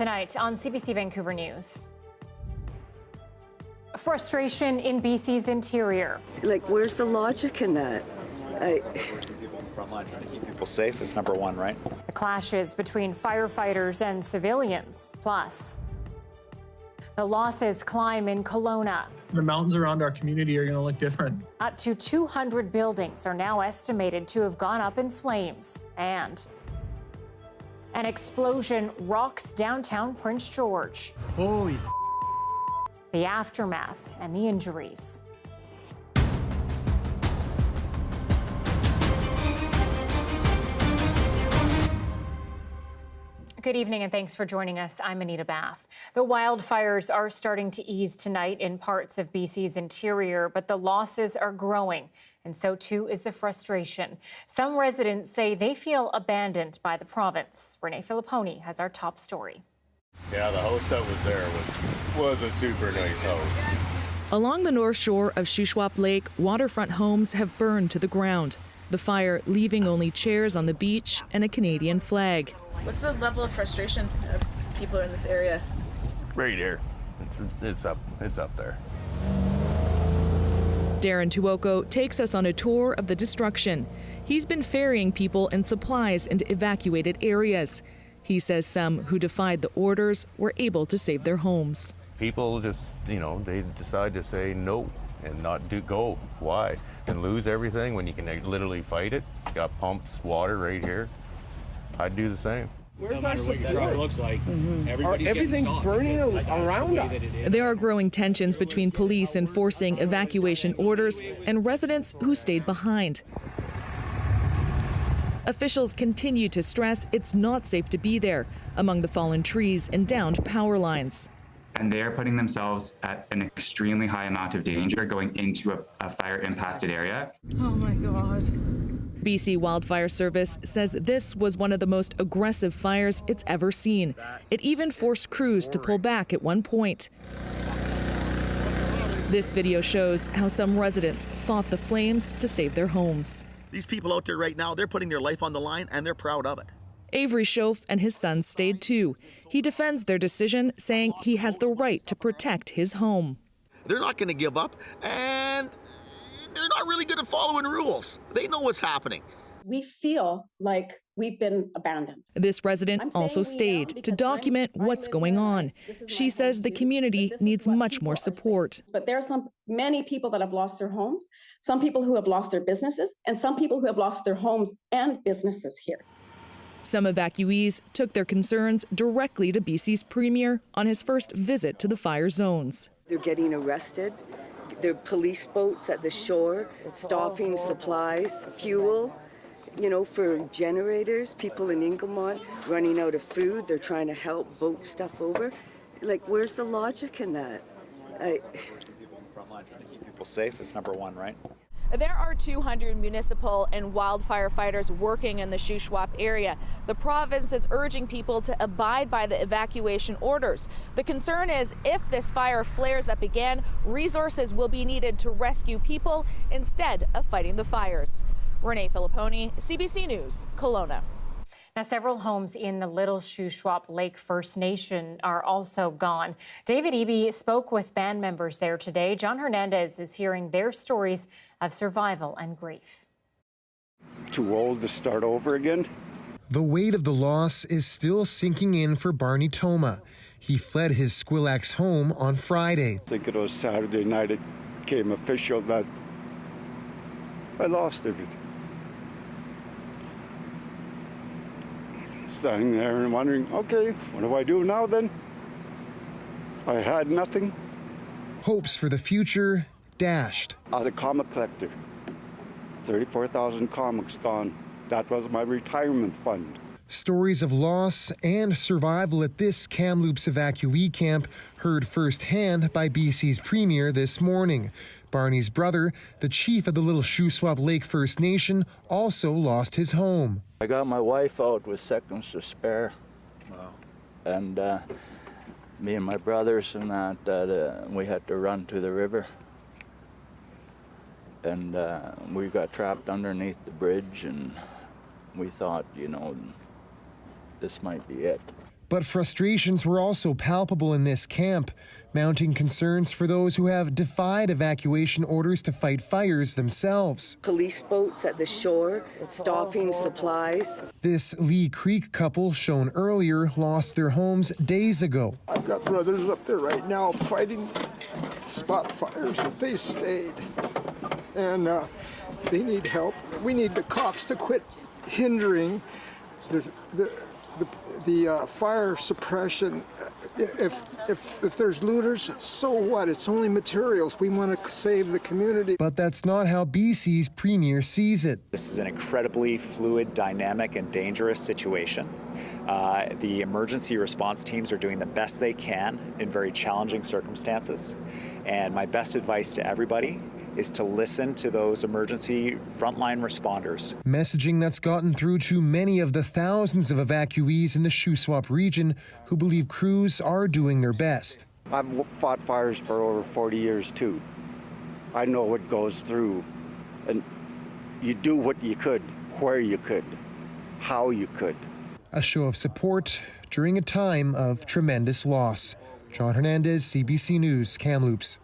Tonight on CBC Vancouver News. Frustration in BC's interior. Like, where's the logic in that? Frontline trying to keep people safe is number one, right? The clashes between firefighters and civilians. Plus, the losses climb in Kelowna. The mountains around our community are going to look different. Up to 200 buildings are now estimated to have gone up in flames. And an explosion rocks downtown Prince George. Holy. The aftermath and the injuries. Good evening and thanks for joining us. I'm Anita Bathe. The wildfires are starting to ease tonight in parts of BC's interior, but the losses are growing, and so too is the frustration. Some residents say they feel abandoned by the province. Renee Filipponi has our top story. Yeah, the house that was there was a super nice house. Along the north shore of Shuswap Lake, waterfront homes have burned to the ground. The fire leaving only chairs on the beach and a Canadian flag. What's the level of frustration of people in this area? Right here. It's up there. Darren Tuoko takes us on a tour of the destruction. He's been ferrying people and supplies into evacuated areas. He says some who defied the orders were able to save their homes. People just, they decide to say no and not go. Why? And lose everything when you can literally fight it. You got pumps, water right here. I'd do the same. Where's our support? Looks like everything's burning around us. There are growing tensions between police enforcing evacuation orders and residents who stayed behind. Officials continue to stress it's not safe to be there among the fallen trees and downed power lines. And they are putting themselves at an extremely high amount of danger going into a fire-impacted area. Oh my God. BC Wildfire Service says this was one of the most aggressive fires it's ever seen. It even forced crews to pull back at one point. This video shows how some residents fought the flames to save their homes. These people out there right now, they're putting their life on the line and they're proud of it. Avery Schoaf and his son stayed too. He defends their decision, saying he has the right to protect his home. They're not going to give up, and they're not really good at following rules. They know what's happening. We feel like we've been abandoned. This resident also stayed to document what's going on. She says the community needs much more support. But there are many people that have lost their homes, some people who have lost their businesses, and some people who have lost their homes and businesses here. Some evacuees took their concerns directly to BC's Premier on his first visit to the fire zones. They're getting arrested. There are police boats at the shore, stopping supplies, fuel, for generators. People in Inglemont running out of food. They're trying to help boat stuff over. Like, where's the logic in that? Frontline trying to keep people safe is number one, right? There are 200 municipal and wildfire fighters working in the Shuswap area. The province is urging people to abide by the evacuation orders. The concern is if this fire flares up again, resources will be needed to rescue people instead of fighting the fires. Renee Filipponi, CBC News, Kelowna. Now, several homes in the Little Shuswap Lake First Nation are also gone. David Eby spoke with band members there today. John Hernandez is hearing their stories of survival and grief. Too old to start over again? The weight of the loss is still sinking in for Barney Toma. He fled his Squillax home on Friday. I think it was Saturday night it became official that I lost everything. Standing there and wondering, okay, what do I do now then? I had nothing. Hopes for the future dashed. As a comic collector, 34,000 comics gone. That was my retirement fund. Stories of loss and survival at this Kamloops evacuee camp heard firsthand by BC's Premier this morning. Barney's brother, the chief of the Little Shuswap Lake First Nation, also lost his home. I got my wife out with seconds to spare. Wow. And me and my brothers and that, we had to run to the river. And we got trapped underneath the bridge, and we thought, this might be it. But frustrations were also palpable in this camp, mounting concerns for those who have defied evacuation orders to fight fires themselves. Police boats at the shore, stopping supplies. This Lee Creek couple, shown earlier, lost their homes days ago. I've got brothers up there right now fighting to spot fires, and they stayed. And they need help. We need the cops to quit hindering the fire suppression. If there's looters, so what? It's only materials. We want to save the community. But that's not how BC's premier sees it. This is an incredibly fluid, dynamic, and dangerous situation. The emergency response teams are doing the best they can in very challenging circumstances. And my best advice to everybody is to listen to those emergency frontline responders. Messaging that's gotten through to many of the thousands of evacuees in the Shuswap region who believe crews are doing their best. I've fought fires for over 40 years too. I know what goes through, and you do what you could, where you could, how you could. A show of support during a time of tremendous loss. John Hernandez, CBC News, Kamloops.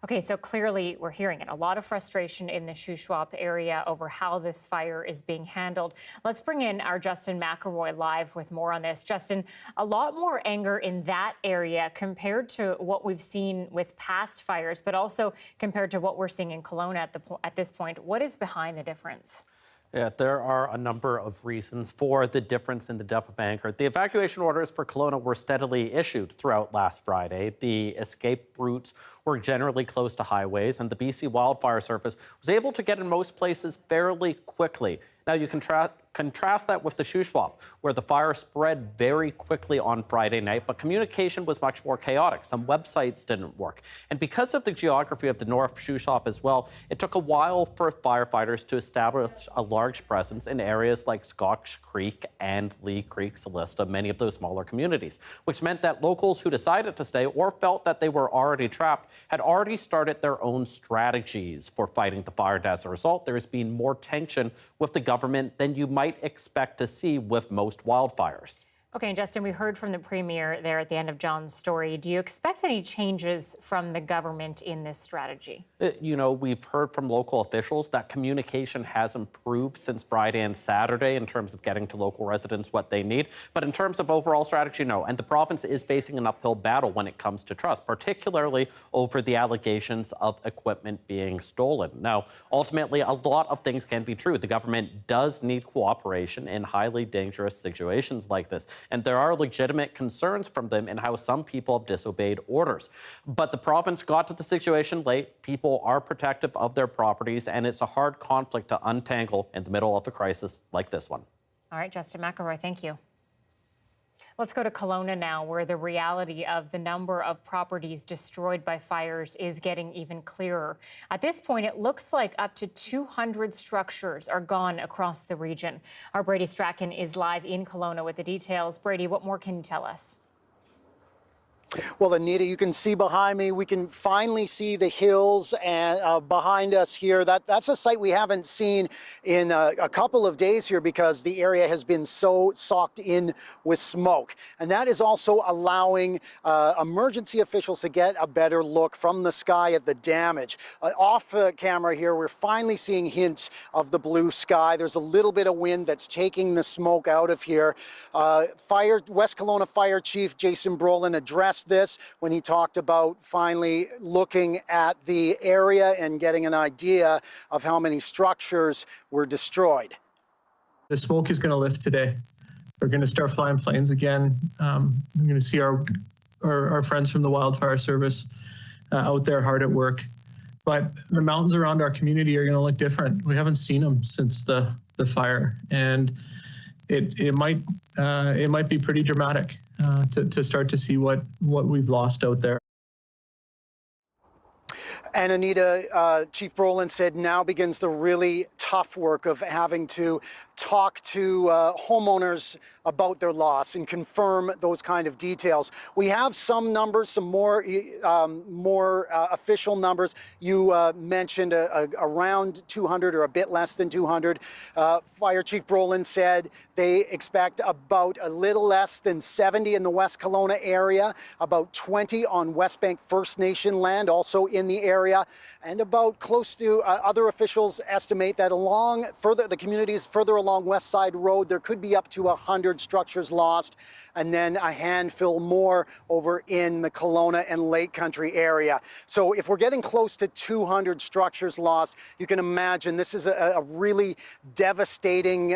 Okay, so clearly we're hearing it. A lot of frustration in the Shuswap area over how this fire is being handled. Let's bring in our Justin McElroy live with more on this. Justin, a lot more anger in that area compared to what we've seen with past fires, but also compared to what we're seeing in Kelowna at this point. What is behind the difference? Yeah, there are a number of reasons for the difference in the depth of anger. The evacuation orders for Kelowna were steadily issued throughout last Friday. The escape routes were generally close to highways, and the BC Wildfire Service was able to get in most places fairly quickly. Now, you contrast that with the Shuswap, where the fire spread very quickly on Friday night, but communication was much more chaotic. Some websites didn't work. And because of the geography of the North Shuswap as well, it took a while for firefighters to establish a large presence in areas like Scotch Creek and Lee Creek, Celesta, many of those smaller communities, which meant that locals who decided to stay or felt that they were already trapped had already started their own strategies for fighting the fire. And as a result, there's been more tension with the government than you might expect to see with most wildfires. Okay, and Justin, we heard from the Premier there at the end of John's story. Do you expect any changes from the government in this strategy? You know, we've heard from local officials that communication has improved since Friday and Saturday in terms of getting to local residents what they need. But in terms of overall strategy, no. And the province is facing an uphill battle when it comes to trust, particularly over the allegations of equipment being stolen. Now, ultimately, a lot of things can be true. The government does need cooperation in highly dangerous situations like this. And there are legitimate concerns from them in how some people have disobeyed orders. But the province got to the situation late. People are protective of their properties, and it's a hard conflict to untangle in the middle of a crisis like this one. All right, Justin McElroy, thank you. Let's go to Kelowna now, where the reality of the number of properties destroyed by fires is getting even clearer. At this point, it looks like up to 200 structures are gone across the region. Our Brady Strachan is live in Kelowna with the details. Brady, what more can you tell us? Well, Anita, you can see behind me, we can finally see the hills and behind us here. That's a sight we haven't seen in a couple of days here because the area has been so socked in with smoke. And that is also allowing emergency officials to get a better look from the sky at the damage. Off camera here, we're finally seeing hints of the blue sky. There's a little bit of wind that's taking the smoke out of here. West Kelowna Fire Chief Jason Brolin addressed this when he talked about finally looking at the area and getting an idea of how many structures were destroyed. The smoke is going to lift today. We're going to start flying planes again. We're going to see our friends from the Wildfire Service out there hard at work. But the mountains around our community are going to look different. We haven't seen them since the fire, and it might be pretty dramatic to start to see what we've lost out there. And Anita, Chief Brolin said now begins the really tough work of having to talk to homeowners about their loss and confirm those kind of details. We have some numbers, some more official numbers. You mentioned around 200 or a bit less than 200. Fire Chief Brolin said they expect about a little less than 70 in the West Kelowna area, about 20 on West Bank First Nation land, also in the area, and about close to other officials estimate that along further the communities further along West Side Road, there could be up to 100 structures lost, and then a handful more over in the Kelowna and Lake Country area. So if we're getting close to 200 structures lost, you can imagine this is a really devastating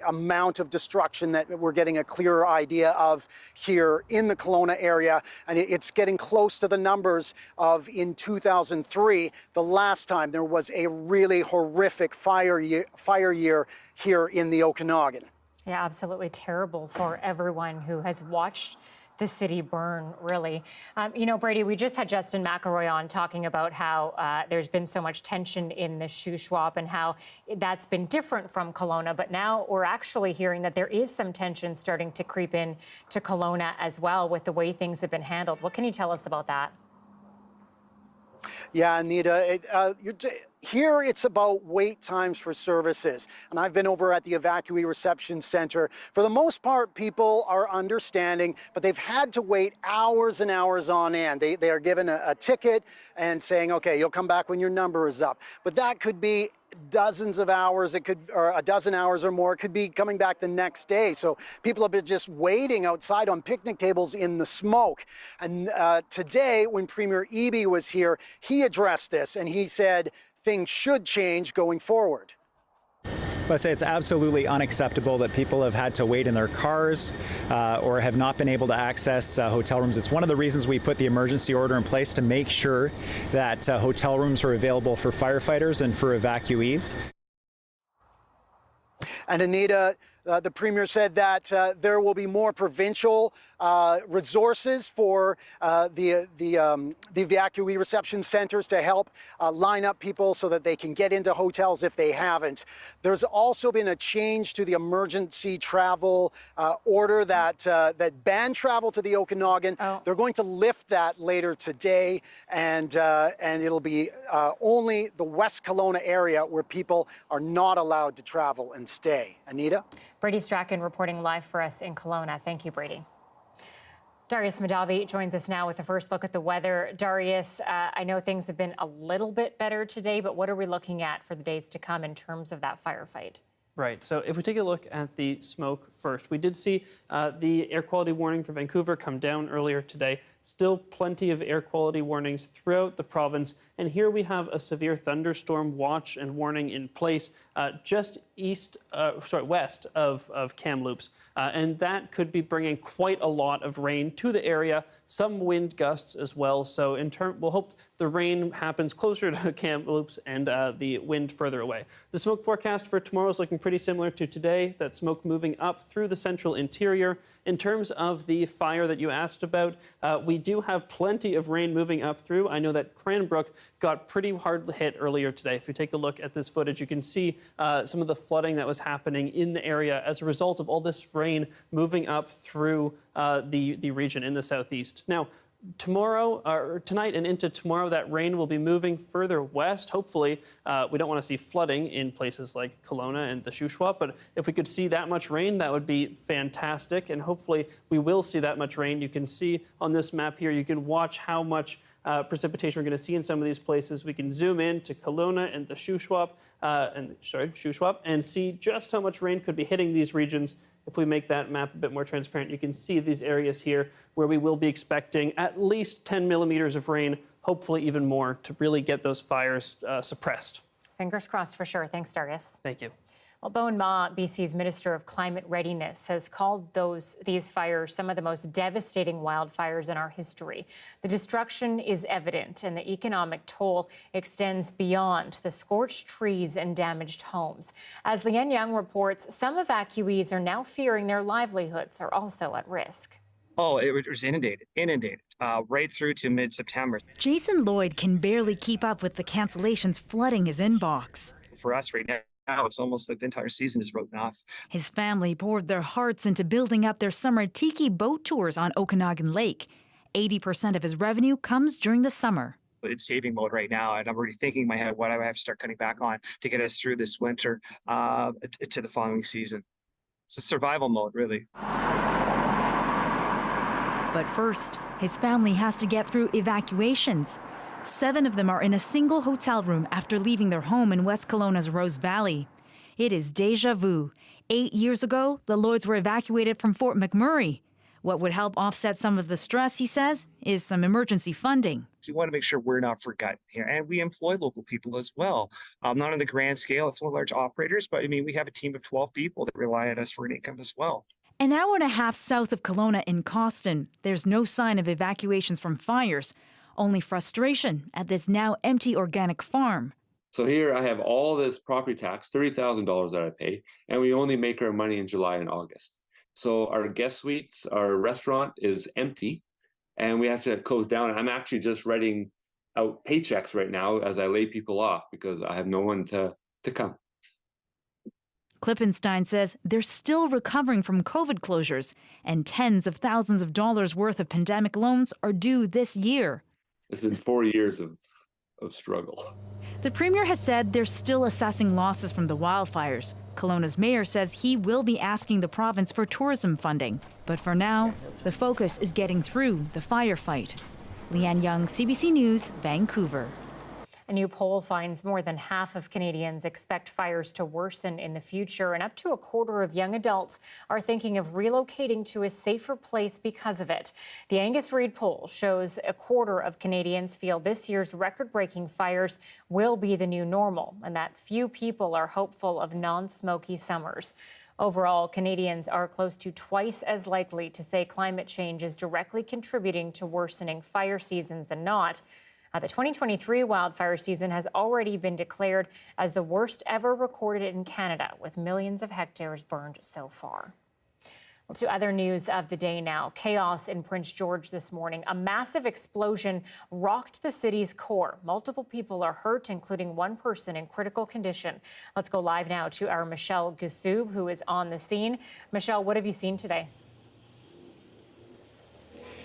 amount of destruction that we're getting a clearer idea of here in the Kelowna area, and it's getting close to the numbers of in 2003, the last time there was a really horrific fire year here in the Okanagan. Yeah, absolutely terrible for everyone who has watched the city burn, really. You know, Brady, we just had Justin McElroy on talking about how there's been so much tension in the Shuswap and how that's been different from Kelowna. But now we're actually hearing that there is some tension starting to creep in to Kelowna as well with the way things have been handled. What can you tell us about that? Yeah, Anita, here it's about wait times for services. And I've been over at the Evacuee Reception Center. For the most part, people are understanding, but they've had to wait hours and hours on end. They are given a ticket and saying, okay, you'll come back when your number is up. But that could be dozens of hours, or a dozen hours or more. It could be coming back the next day. So people have been just waiting outside on picnic tables in the smoke. And today, when Premier Eby was here, he addressed this and he said things should change going forward. I say it's absolutely unacceptable that people have had to wait in their cars or have not been able to access hotel rooms. It's one of the reasons we put the emergency order in place to make sure that hotel rooms are available for firefighters and for evacuees. And Anita, the Premier said that there will be more provincial resources for the evacuee reception centers to help line up people so that they can get into hotels if they haven't. There's also been a change to the emergency travel order that banned travel to the Okanagan. They're going to lift that later today, and it'll be only the West Kelowna area where people are not allowed to travel and stay. Anita? Brady Strachan reporting live for us in Kelowna. Thank you, Brady. Darius Madavi joins us now with the first look at the weather. Darius, I know things have been a little bit better today, but what are we looking at for the days to come in terms of that firefight? Right. So if we take a look at the smoke first, we did see the air quality warning for Vancouver come down earlier today. Still plenty of air quality warnings throughout the province. And here we have a severe thunderstorm watch and warning in place just west of Kamloops. And that could be bringing quite a lot of rain to the area, some wind gusts as well. So we'll hope the rain happens closer to Kamloops and the wind further away. The smoke forecast for tomorrow is looking pretty similar to today. That smoke moving up through the central interior. In terms of the fire that you asked about, we do have plenty of rain moving up through. I know that Cranbrook got pretty hard hit earlier today. If you take a look at this footage, you can see some of the flooding that was happening in the area as a result of all this rain moving up through the region in the southeast. Now, tonight and into tomorrow, that rain will be moving further west. Hopefully, we don't want to see flooding in places like Kelowna and the Shuswap, but if we could see that much rain, that would be fantastic. And hopefully, we will see that much rain. You can see on this map here, you can watch how much precipitation we're going to see in some of these places. We can zoom in to Kelowna and the Shuswap, and see just how much rain could be hitting these regions. If we make that map a bit more transparent, you can see these areas here where we will be expecting at least 10 millimeters of rain, hopefully even more, to really get those fires suppressed. Fingers crossed for sure. Thanks, Darius. Thank you. Well, Bowen Ma, BC's Minister of Climate Readiness, has called these fires some of the most devastating wildfires in our history. The destruction is evident, and the economic toll extends beyond the scorched trees and damaged homes. As Leanne Young reports, some evacuees are now fearing their livelihoods are also at risk. Oh, it was inundated, right through to mid-September. Jason Lloyd can barely keep up with the cancellations flooding his inbox. For us right now, it's almost like the entire season is written off. His family poured their hearts into building up their summer tiki boat tours on Okanagan Lake. 80% of his revenue comes during the summer. It's saving mode right now, and I'm already thinking in my head what I have to start cutting back on to get us through this winter to the following season. It's a survival mode, really. But first, his family has to get through evacuations. 7 of them are in a single hotel room after leaving their home in West Kelowna's Rose Valley. It is déjà vu. 8 years ago, the Lloyds were evacuated from Fort McMurray. What would help offset some of the stress, he says, is some emergency funding. We want to make sure we're not forgotten here, and we employ local people as well. Not on the grand scale, it's not large operators, but I mean, we have a team of 12 people that rely on us for an income as well. An hour and a half south of Kelowna in Coston, there's no sign of evacuations from fires, only frustration at this now empty organic farm. So here I have all this property tax, $30,000 that I pay, and we only make our money in July and August. So our guest suites, our restaurant is empty, and we have to close down. I'm actually just writing out paychecks right now as I lay people off because I have no one to come. Klippenstein says they're still recovering from COVID closures, and tens of thousands of dollars worth of pandemic loans are due this year. It's been 4 years of struggle. The Premier has said they're still assessing losses from the wildfires. Kelowna's mayor says he will be asking the province for tourism funding. But for now, the focus is getting through the firefight. Leanne Young, CBC News, Vancouver. A new poll finds more than half of Canadians expect fires to worsen in the future, and up to a quarter of young adults are thinking of relocating to a safer place because of it. The Angus Reid poll shows a quarter of Canadians feel this year's record-breaking fires will be the new normal, and that few people are hopeful of non-smoky summers. Overall, Canadians are close to twice as likely to say climate change is directly contributing to worsening fire seasons than not. The 2023 wildfire season has already been declared as the worst ever recorded in Canada, with millions of hectares burned so far. Well, to other news of the day now. Chaos in Prince George this morning. A massive explosion rocked the city's core. Multiple people are hurt, including one person in critical condition. Let's go live now to our Michelle Gussoub, who is on the scene. Michelle, what have you seen today?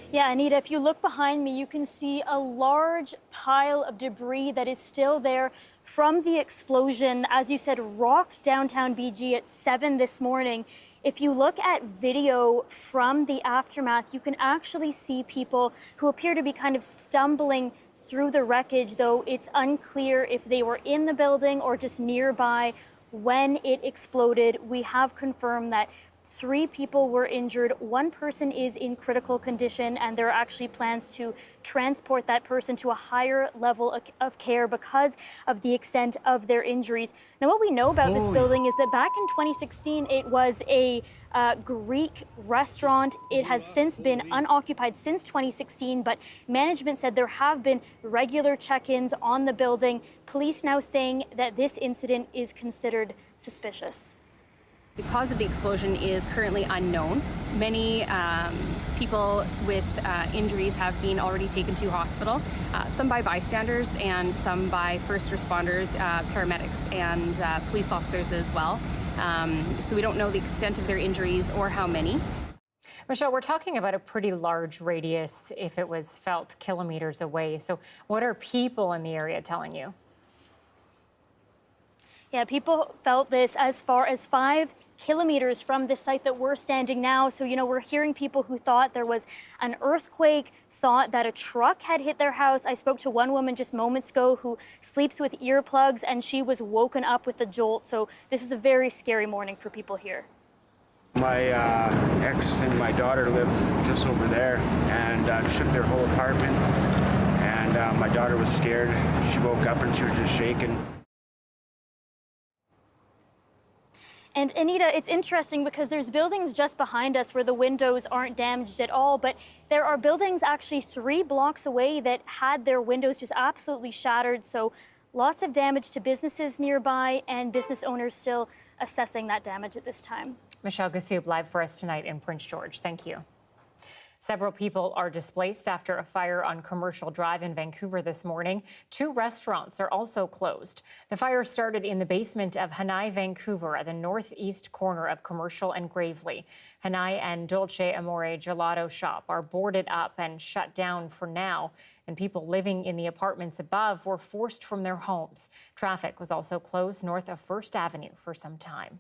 Yeah, Anita, if you look behind me, you can see a large pile of debris that is still there from the explosion. As you said, rocked downtown BG at 7 this morning. If you look at video from the aftermath, you can actually see people who appear to be kind of stumbling through the wreckage, though it's unclear if they were in the building or just nearby when it exploded. We have confirmed that 3 people were injured. 1 person is in critical condition, and there are actually plans to transport that person to a higher level of care because of the extent of their injuries. Now, what we know about this building is that back in 2016, it was a Greek restaurant. It has since been unoccupied since 2016, but management said there have been regular check-ins on the building. Police now saying that this incident is considered suspicious. The cause of the explosion is currently unknown. Many people with injuries have been already taken to hospital, some by bystanders and some by first responders, paramedics, and police officers as well. So we don't know the extent of their injuries or how many. Michelle, we're talking about a pretty large radius if it was felt kilometers away. So what are people in the area telling you? Yeah, people felt this as far as 5 kilometers from the site that we're standing now. So, we're hearing people who thought there was an earthquake, thought that a truck had hit their house. I spoke to one woman just moments ago who sleeps with earplugs, and she was woken up with a jolt. So this was a very scary morning for people here. My ex and my daughter live just over there, and shook their whole apartment. And my daughter was scared. She woke up and she was just shaking. And Anita, it's interesting because there's buildings just behind us where the windows aren't damaged at all, but there are buildings actually 3 blocks away that had their windows just absolutely shattered. So lots of damage to businesses nearby, and business owners still assessing that damage at this time. Michelle Gussoub live for us tonight in Prince George. Thank you. Several people are displaced after a fire on Commercial Drive in Vancouver this morning. 2 restaurants are also closed. The fire started in the basement of Hanai Vancouver at the northeast corner of Commercial and Gravely. Hanai and Dolce Amore Gelato Shop are boarded up and shut down for now, and people living in the apartments above were forced from their homes. Traffic was also closed north of First Avenue for some time.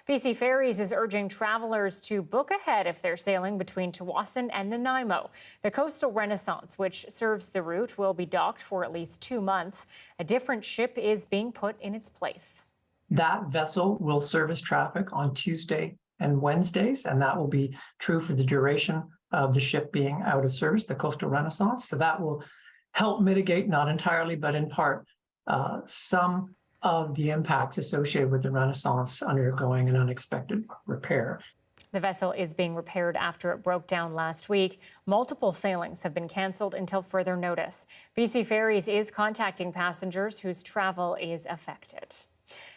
BC Ferries is urging travelers to book ahead if they're sailing between Tsawwassen and Nanaimo. The Coastal Renaissance, which serves the route, will be docked for at least 2 months. A different ship is being put in its place. That vessel will service traffic on Tuesday and Wednesdays, and that will be true for the duration of the ship being out of service, the Coastal Renaissance. So that will help mitigate, not entirely, but in part, some of the impacts associated with the Renaissance undergoing an unexpected repair. The vessel is being repaired after it broke down last week. Multiple sailings have been canceled until further notice. BC Ferries is contacting passengers whose travel is affected.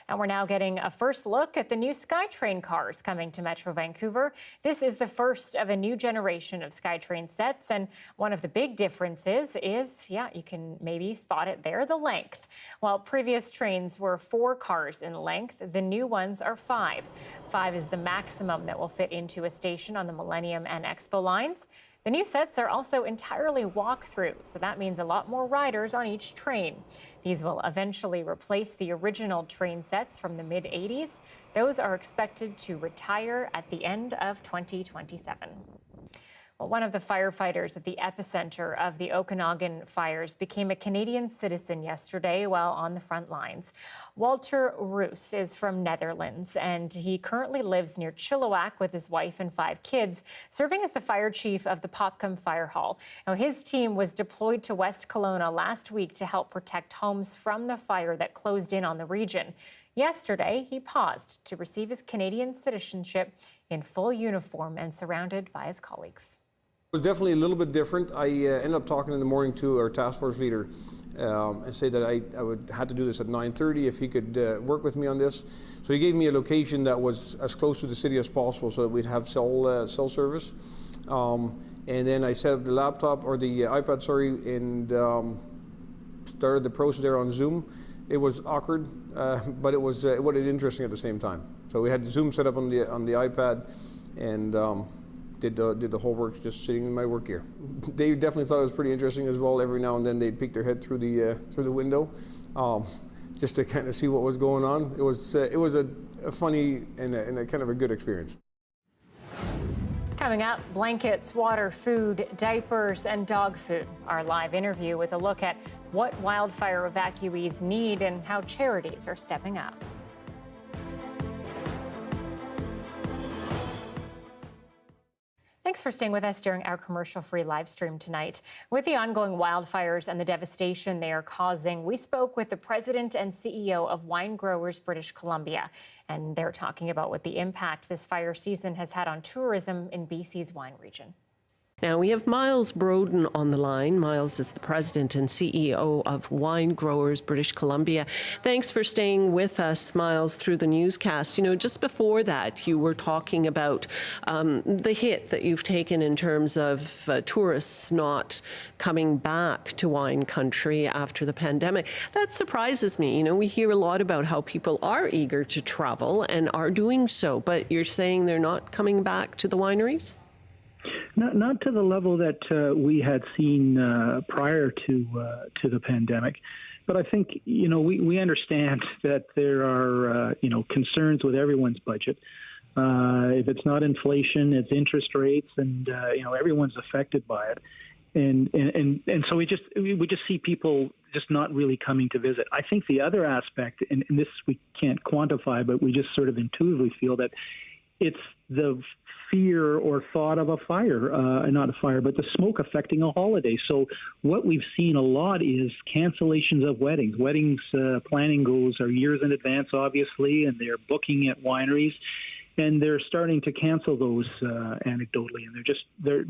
And we're now getting a first look at the new SkyTrain cars coming to Metro Vancouver. This is the first of a new generation of SkyTrain sets, and one of the big differences is, you can maybe spot it there, the length. While previous trains were 4 cars in length, the new ones are 5. 5 is the maximum that will fit into a station on the Millennium and Expo lines. The new sets are also entirely walk-through, so that means a lot more riders on each train. These will eventually replace the original train sets from the mid-'80s. Those are expected to retire at the end of 2027. Well, one of the firefighters at the epicenter of the Okanagan fires became a Canadian citizen yesterday while on the front lines. Walter Roos is from Netherlands, and he currently lives near Chilliwack with his wife and 5 kids, serving as the fire chief of the Popcom Fire Hall. Now, his team was deployed to West Kelowna last week to help protect homes from the fire that closed in on the region. Yesterday, he paused to receive his Canadian citizenship in full uniform and surrounded by his colleagues. It was definitely a little bit different. I ended up talking in the morning to our task force leader and said that I had to do this at 9:30 if he could work with me on this. So he gave me a location that was as close to the city as possible so that we'd have cell service. And then I set up the laptop, or the iPad, and started the process there on Zoom. It was awkward, but it was interesting at the same time. So we had Zoom set up on the iPad, and did the whole work just sitting in my work gear. They definitely thought it was pretty interesting as well. Every now and then they'd peek their head through the window, just to kind of see what was going on. It was a funny and a kind of a good experience. Coming up, blankets, water, food, diapers, and dog food. Our live interview with a look at what wildfire evacuees need and how charities are stepping up. Thanks for staying with us during our commercial-free live stream tonight. With the ongoing wildfires and the devastation they are causing, we spoke with the president and CEO of Wine Growers British Columbia, and they're talking about what the impact this fire season has had on tourism in BC's wine region. Now we have Miles Broden on the line. Miles is the president and CEO of Wine Growers British Columbia. Thanks for staying with us, Miles, through the newscast. You know, just before that, you were talking about the hit that you've taken in terms of tourists not coming back to wine country after the pandemic. That surprises me. You know, we hear a lot about how people are eager to travel and are doing so, but you're saying they're not coming back to the wineries? Not to the level that we had seen prior to the pandemic, but I think we understand that there are concerns with everyone's budget. If it's not inflation, it's interest rates, and everyone's affected by it. And so we just see people just not really coming to visit. I think the other aspect, and this we can't quantify, but we just sort of intuitively feel that it's the fear or thought of a fire, not a fire, but the smoke affecting a holiday. So what we've seen a lot is cancellations of weddings. Weddings planning goes are years in advance, obviously, and they're booking at wineries, and they're starting to cancel those anecdotally. And they're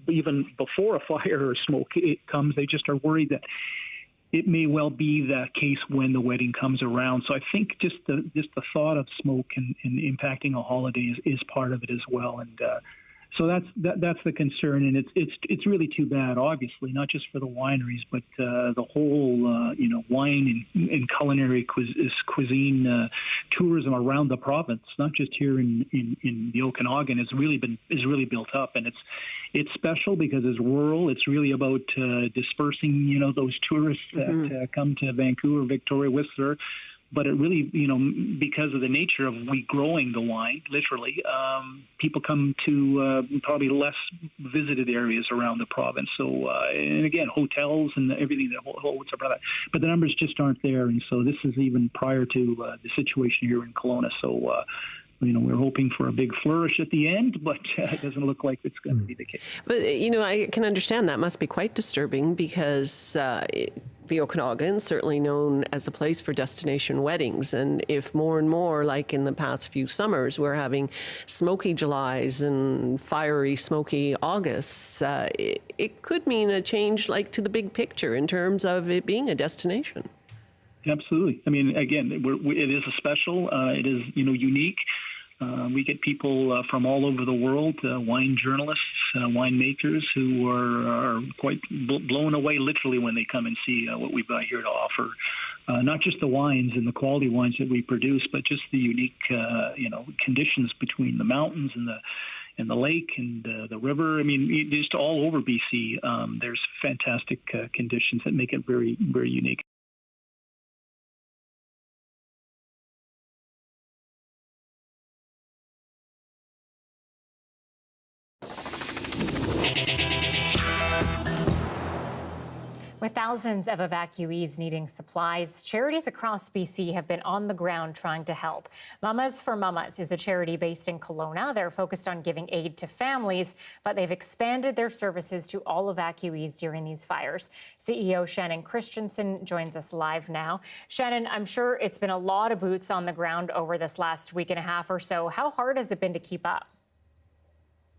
even before a fire or smoke comes, they just are worried that it may well be the case when the wedding comes around. So I think just the thought of smoke and impacting a holiday is part of it as well. And So that's the concern, and it's really too bad. Obviously, not just for the wineries, but the whole wine and culinary cuisine tourism around the province, not just here in the Okanagan, is really built up, and it's special because it's rural. It's really about dispersing those tourists that come to Vancouver, Victoria, Whistler. But it really, because of the nature of we growing the wine, literally, people come to probably less visited areas around the province. So, and again, hotels and everything that holds up that. But the numbers just aren't there. And so this is even prior to the situation here in Kelowna. So, we're hoping for a big flourish at the end, but it doesn't look like it's going to be the case. But, I can understand that must be quite disturbing because the Okanagan is certainly known as a place for destination weddings. And if more and more, like in the past few summers, we're having smoky Julys and fiery, smoky Augusts, it could mean a change to the big picture in terms of it being a destination. Absolutely. I mean, again, it is a special. It is, unique. We get people from all over the world, wine journalists, winemakers, who are quite blown away literally when they come and see what we've got here to offer. Not just the wines and the quality wines that we produce, but just the unique, conditions between the mountains and the lake and the river. I mean, just all over BC, there's fantastic conditions that make it very, very unique. With thousands of evacuees needing supplies, charities across BC have been on the ground trying to help. Mamas for Mamas is a charity based in Kelowna. They're focused on giving aid to families, but they've expanded their services to all evacuees during these fires. CEO Shannon Christensen joins us live now. Shannon, I'm sure it's been a lot of boots on the ground over this last week and a half or so. How hard has it been to keep up?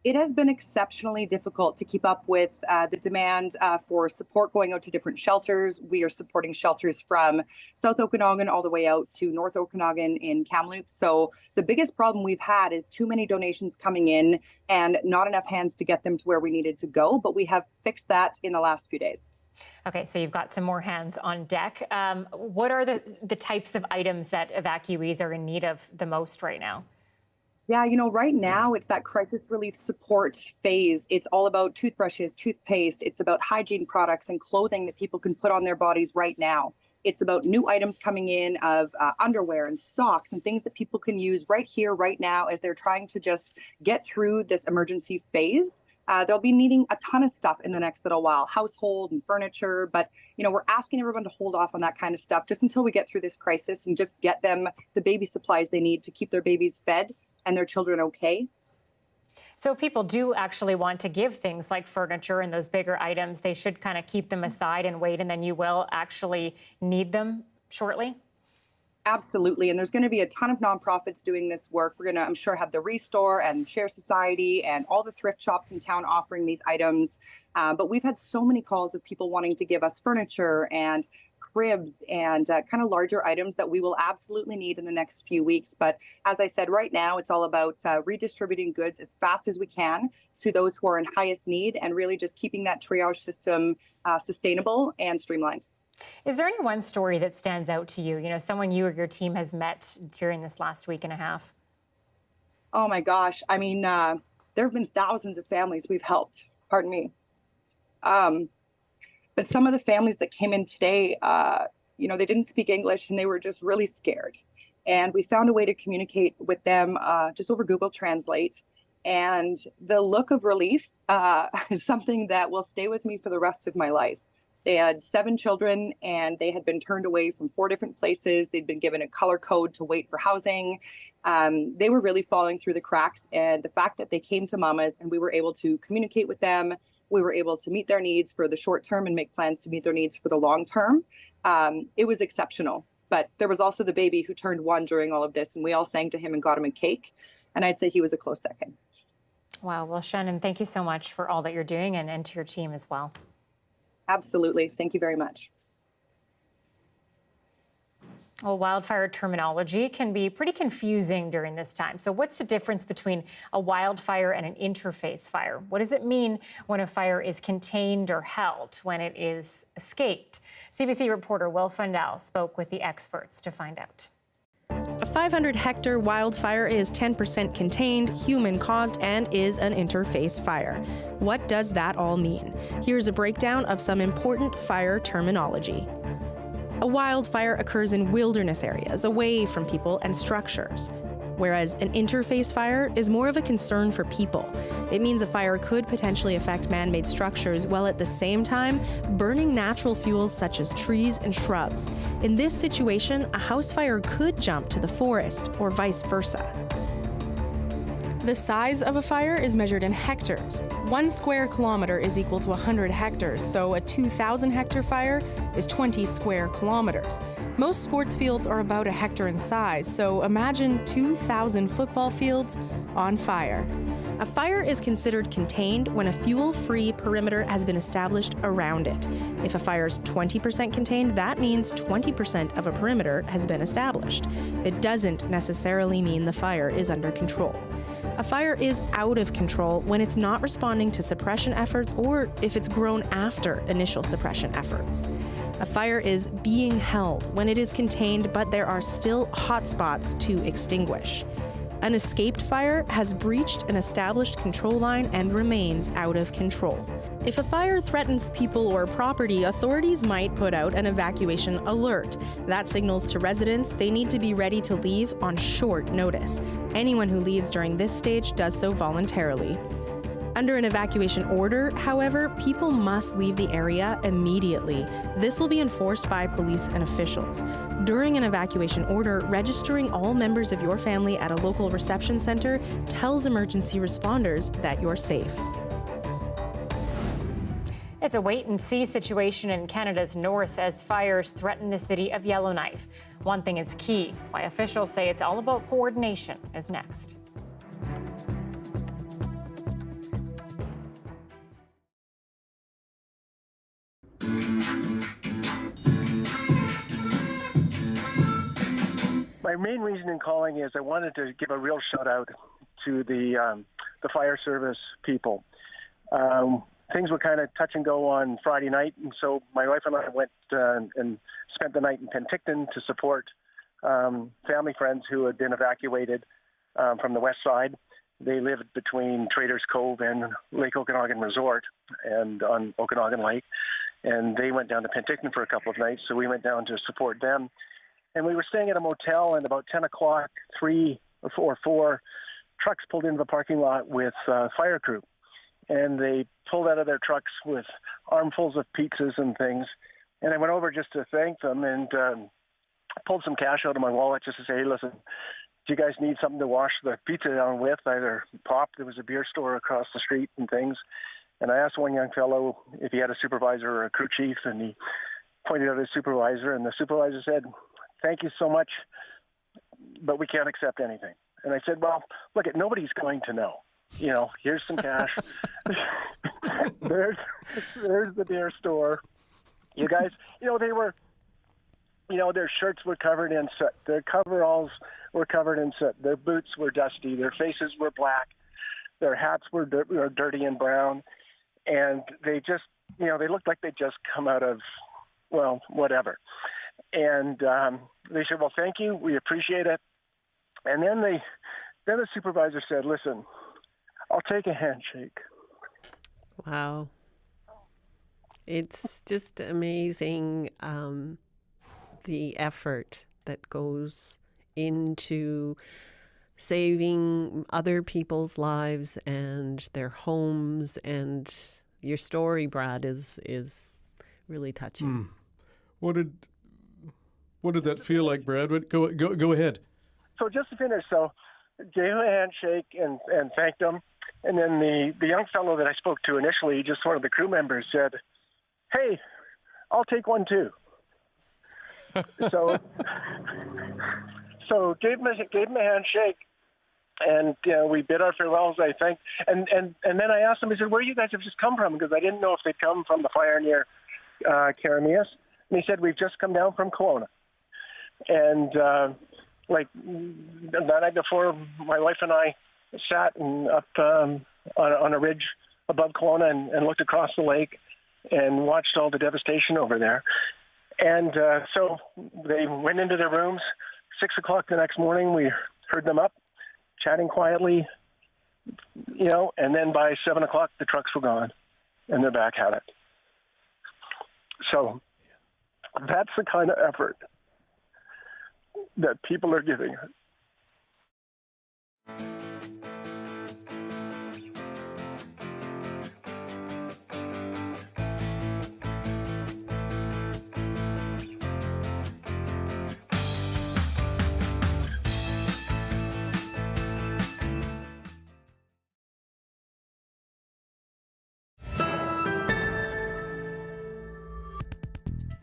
It has been exceptionally difficult to keep up with the demand for support going out to different shelters. We are supporting shelters from South Okanagan all the way out to North Okanagan in Kamloops. So the biggest problem we've had is too many donations coming in and not enough hands to get them to where we needed to go. But we have fixed that in the last few days. Okay, so you've got some more hands on deck. What are the types of items that evacuees are in need of the most right now? Yeah, right now it's that crisis relief support phase. It's all about toothbrushes, toothpaste. It's about hygiene products and clothing that people can put on their bodies right now. It's about new items coming in of underwear and socks and things that people can use right here, right now, as they're trying to just get through this emergency phase. They'll be needing a ton of stuff in the next little while, household and furniture. But, we're asking everyone to hold off on that kind of stuff just until we get through this crisis and just get them the baby supplies they need to keep their babies fed and their children okay. So if people do actually want to give things like furniture and those bigger items, they should kind of keep them aside and wait, and then you will actually need them shortly? Absolutely. And there's going to be a ton of nonprofits doing this work. We're going to, I'm sure, have the Restore and Share Society and all the thrift shops in town offering these items. But we've had so many calls of people wanting to give us furniture and cribs and kind of larger items that we will absolutely need in the next few weeks. But as I said, right now, it's all about redistributing goods as fast as we can to those who are in highest need and really just keeping that triage system sustainable and streamlined. Is there any one story that stands out to you? Someone you or your team has met during this last week and a half? Oh my gosh. I mean, there have been thousands of families we've helped. Pardon me. But some of the families that came in today, they didn't speak English and they were just really scared. And we found a way to communicate with them just over Google Translate. And the look of relief is something that will stay with me for the rest of my life. They had 7 children and they had been turned away from 4 different places. They'd been given a color code to wait for housing. They were really falling through the cracks. And the fact that they came to Mamas and we were able to communicate with them, we were able to meet their needs for the short term and make plans to meet their needs for the long term. It was exceptional. But there was also the baby who turned 1 during all of this, and we all sang to him and got him a cake. And I'd say he was a close second. Wow. Well, Shannon, thank you so much for all that you're doing and to your team as well. Absolutely. Thank you very much. Well, wildfire terminology can be pretty confusing during this time. So what's the difference between a wildfire and an interface fire? What does it mean when a fire is contained or held, when it is escaped? CBC reporter Will Fundell spoke with the experts to find out. A 500-hectare wildfire is 10% contained, human-caused, and is an interface fire. What does that all mean? Here's a breakdown of some important fire terminology. A wildfire occurs in wilderness areas, away from people and structures, whereas an interface fire is more of a concern for people. It means a fire could potentially affect man-made structures while at the same time burning natural fuels such as trees and shrubs. In this situation, a house fire could jump to the forest or vice versa. The size of a fire is measured in hectares. 1 square kilometer is equal to 100 hectares, so a 2,000-hectare fire is 20 square kilometers. Most sports fields are about a hectare in size, so imagine 2,000 football fields on fire. A fire is considered contained when a fuel-free perimeter has been established around it. If a fire is 20% contained, that means 20% of a perimeter has been established. It doesn't necessarily mean the fire is under control. A fire is out of control when it's not responding to suppression efforts or if it's grown after initial suppression efforts. A fire is being held when it is contained, but there are still hot spots to extinguish. An escaped fire has breached an established control line and remains out of control. If a fire threatens people or property, authorities might put out an evacuation alert. That signals to residents they need to be ready to leave on short notice. Anyone who leaves during this stage does so voluntarily. Under an evacuation order, however, people must leave the area immediately. This will be enforced by police and officials. During an evacuation order, registering all members of your family at a local reception center tells emergency responders that you're safe. It's a wait-and-see situation in Canada's north as fires threaten the city of Yellowknife. One thing is key. Why officials say it's all about coordination is next. My main reason in calling is I wanted to give a real shout out to the fire service people. Things were kind of touch and go on Friday night, and so my wife and I went and spent the night in Penticton to support family friends who had been evacuated from the west side. They lived between Traders Cove and Lake Okanagan Resort and on Okanagan Lake, and they went down to Penticton for a couple of nights, so we went down to support them. And we were staying at a motel, and about 10 o'clock, 3 or 4 trucks pulled into the parking lot with fire crew. And they pulled out of their trucks with armfuls of pizzas and things. And I went over just to thank them and pulled some cash out of my wallet just to say, hey, listen, do you guys need something to wash the pizza down with? Either pop, there was a beer store across the street and things. And I asked one young fellow if he had a supervisor or a crew chief, and he pointed out his supervisor, and the supervisor said, thank you so much, but we can't accept anything. And I said, well, look, nobody's going to know. You know, here's some cash. there's the beer store. You guys, they were, their shirts were covered in soot. Their coveralls were covered in soot. Their boots were dusty. Their faces were black. Their hats were dirty and brown. And they just, they looked like they'd just come out of, well, whatever. And they said, well, thank you. We appreciate it. And then the supervisor said, listen, I'll take a handshake. Wow. It's just amazing the effort that goes into saving other people's lives and their homes. And your story, Brad, is really touching. What did that feel like, Brad? Go ahead. So just to finish, gave him a handshake and thanked him. And then the young fellow that I spoke to initially, just one of the crew members, said, hey, I'll take one too. so gave him a handshake, and we bid our farewells, I think. And then I asked him, I said, where you guys have just come from? Because I didn't know if they'd come from the fire near Karamias. And he said, we've just come down from Kelowna. And like the night before, my wife and I sat up on a ridge above Kelowna and looked across the lake and watched all the devastation over there. And so they went into their rooms. 6 o'clock the next morning, we heard them up, chatting quietly, and then by 7 o'clock, the trucks were gone, and they're back at it. So that's the kind of effort that people are giving.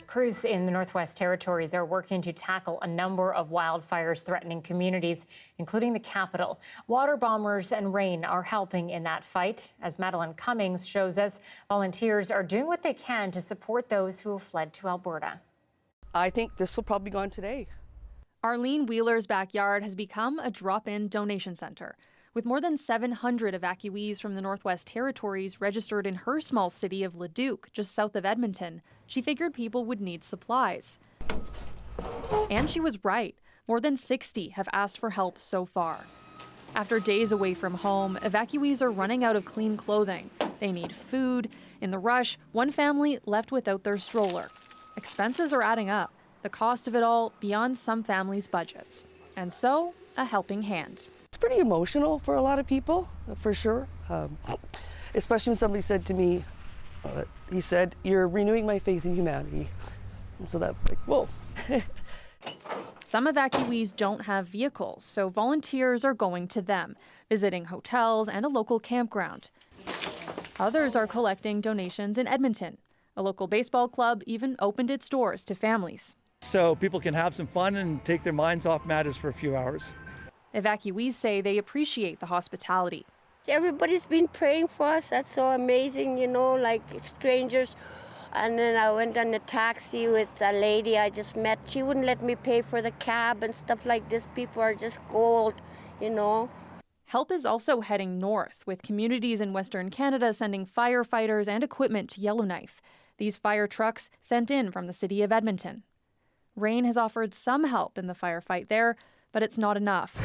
Crews in the Northwest Territories are working to tackle a number of wildfires threatening communities, including the capital. Water bombers and rain are helping in that fight. As Madeline Cummings shows us, volunteers are doing what they can to support those who have fled to Alberta. I think this will probably go on today. Arlene Wheeler's backyard has become a drop-in donation center. With more than 700 evacuees from the Northwest Territories registered in her small city of Leduc, just south of Edmonton, she figured people would need supplies. And she was right. More than 60 have asked for help so far. After days away from home, evacuees are running out of clean clothing. They need food. In the rush, one family left without their stroller. Expenses are adding up, the cost of it all beyond some families' budgets. And so, a helping hand. It's pretty emotional for a lot of people, for sure. Especially when somebody said to me, he said, "You're renewing my faith in humanity." And so that was like, whoa. Some evacuees don't have vehicles, so volunteers are going to them, visiting hotels and a local campground. Others are collecting donations in Edmonton. A local baseball club even opened its doors to families. So people can have some fun and take their minds off matters for a few hours. Evacuees say they appreciate the hospitality. Everybody's been praying for us. That's so amazing, like strangers. And then I went on a taxi with a lady I just met. She wouldn't let me pay for the cab and stuff like this. People are just gold, Help is also heading north, with communities in Western Canada sending firefighters and equipment to Yellowknife. These fire trucks sent in from the city of Edmonton. Rain has offered some help in the firefight there, but it's not enough.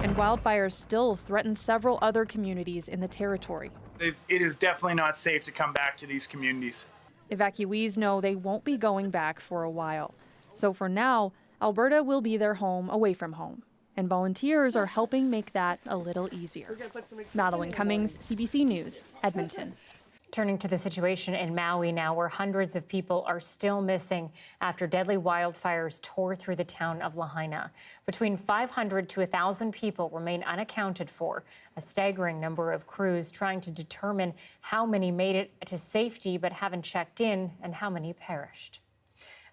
And wildfires still threaten several other communities in the territory. It is definitely not safe to come back to these communities. Evacuees know they won't be going back for a while. So for now, Alberta will be their home away from home. And volunteers are helping make that a little easier. Madeline Cummings, CBC News, Edmonton. Turning to the situation in Maui now, where hundreds of people are still missing after deadly wildfires tore through the town of Lahaina. Between 500 to 1,000 people remain unaccounted for, a staggering number of crews trying to determine how many made it to safety but haven't checked in and how many perished.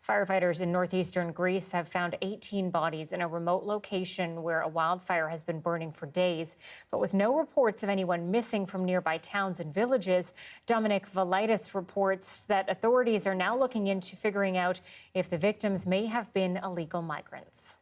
Firefighters in northeastern Greece have found 18 bodies in a remote location where a wildfire has been burning for days. But with no reports of anyone missing from nearby towns and villages, Dominic Valaitis reports that authorities are now looking into figuring out if the victims may have been illegal migrants.